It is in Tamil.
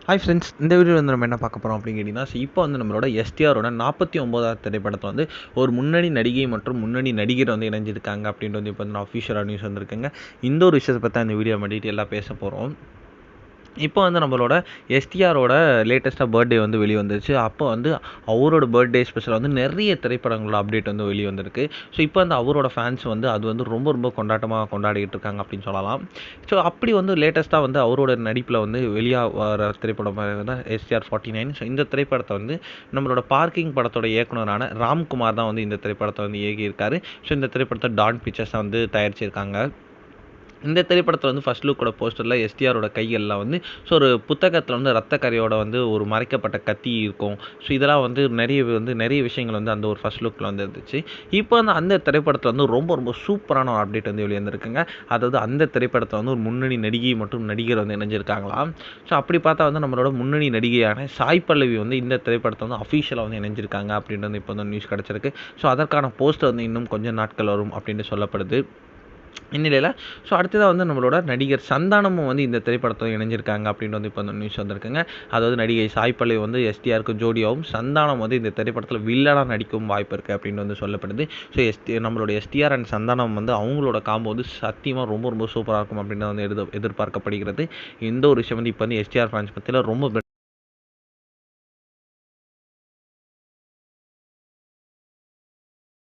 ஹாய் ஃப்ரெண்ட்ஸ், இந்த வீடியோவில் வந்து நம்ம என்ன பார்க்க போகிறோம் அப்படின்னு கேட்டிங்கன்னா, இப்போ வந்து நம்மளோட எஸ்டிஆரோட 49வது திரைப்படத்தில் வந்து ஒரு முன்னணி நடிகை மற்றும் முன்னணி நடிகர் வந்து இணைஞ்சிருக்காங்க அப்படின்ட்டு வந்து இப்போ வந்து அஃபிஷியலாக நியூஸ் வந்திருக்குங்க. இந்த ஒரு விஷயத்தை பற்றி இந்த வீடியோ நம்ம டீட்டெயிலாக பேச போகிறோம். இப்போ வந்து நம்மளோட எஸ்டிஆரோட லேட்டஸ்ட்டாக பர்த்டே வந்து வெளியே வந்துருச்சு. அப்போ வந்து அவரோட பர்த்டே ஸ்பெஷல் வந்து நிறைய திரைப்படங்களோட அப்டேட் வந்து வெளியே வந்திருக்கு. ஸோ இப்போ வந்து அவரோட ஃபேன்ஸ் வந்து அது வந்து ரொம்ப ரொம்ப கொண்டாட்டமாக கொண்டாடிக்கிட்டு இருக்காங்க அப்படின்னு சொல்லலாம். ஸோ அப்படி வந்து லேட்டஸ்ட்டாக வந்து அவரோட நடிப்பில் வந்து வெளியாக வர திரைப்படம் தான் எஸ்டிஆர் 49. ஸோ இந்த திரைப்படத்தை வந்து நம்மளோட பார்க்கிங் படத்தோட இயக்குனரான ராம்குமார் தான் வந்து இந்த திரைப்படத்தை வந்து இயக்கியிருக்காரு. ஸோ இந்த திரைப்படத்தை டான் பிக்சர்ஸ் வந்து தயாரிச்சிருக்காங்க. இந்த திரைப்படத்தில் வந்து ஃபர்ஸ்ட் லுக்கோட போஸ்டரில் எஸ்டிஆரோட கையெல்லாம் வந்து ஸோ ஒரு புத்தகத்தில் வந்து ரத்த கரையோட வந்து ஒரு மறைக்கப்பட்ட கத்தி இருக்கும். ஸோ இதெல்லாம் வந்து நிறைய விஷயங்கள் வந்து அந்த ஒரு ஃபர்ஸ்ட் லுக்கில் வந்து இருந்துச்சு. இப்போ வந்து அந்த திரைப்படத்தில் வந்து ரொம்ப ரொம்ப சூப்பரான ஒரு அப்டேட் வந்து வெளியே வந்திருக்குங்க. அதாவது அந்த திரைப்படத்தில் வந்து ஒரு முன்னணி நடிகை மற்றும் நடிகர் வந்து இணைஞ்சிருக்காங்களாம். ஸோ அப்படி பார்த்தா வந்து நம்மளோட முன்னணி நடிகையான சாய் பல்லவி வந்து இந்த திரைப்படத்தை வந்து அஃபிஷியலாக வந்து இணைஞ்சிருக்காங்க அப்படின்ட்டு வந்து இப்போ வந்து நியூஸ் கிடச்சிருக்கு. ஸோ அதற்கான போஸ்டர் வந்து இன்னும் கொஞ்சம் நாட்கள் வரும் அப்படின்னு சொல்லப்படுது இந்நிலையில். ஸோ அடுத்ததாக வந்து நம்மளோட நடிகர் சந்தானமும் வந்து இந்த திரைப்படத்தில் இணைஞ்சிருக்காங்க அப்படின்ட்டு வந்து இப்போ வந்து நியூஸ் வந்திருக்குங்க. அதாவது நடிகை சாய் பல்லவி வந்து எஸ்டிஆருக்கு ஜோடியாகவும், சந்தானம் வந்து இந்த திரைப்படத்தில் வில்லனாக நடிக்கவும் வாய்ப்பு இருக்குது அப்படின்னு வந்து சொல்லப்படுது. ஸோ நம்மளோட எஸ்டிஆர் அண்ட் சந்தானம் வந்து அவங்களோட காம்போ வந்து சத்தியமாக ரொம்ப ரொம்ப சூப்பராக இருக்கும் அப்படின்னு வந்து எதிர்பார்க்கப்படுகிறது. இந்த ஒரு விஷயம் வந்து இப்போ வந்து எஸ்டிஆர் ஃபேன்ஸ் பற்றியில் ரொம்ப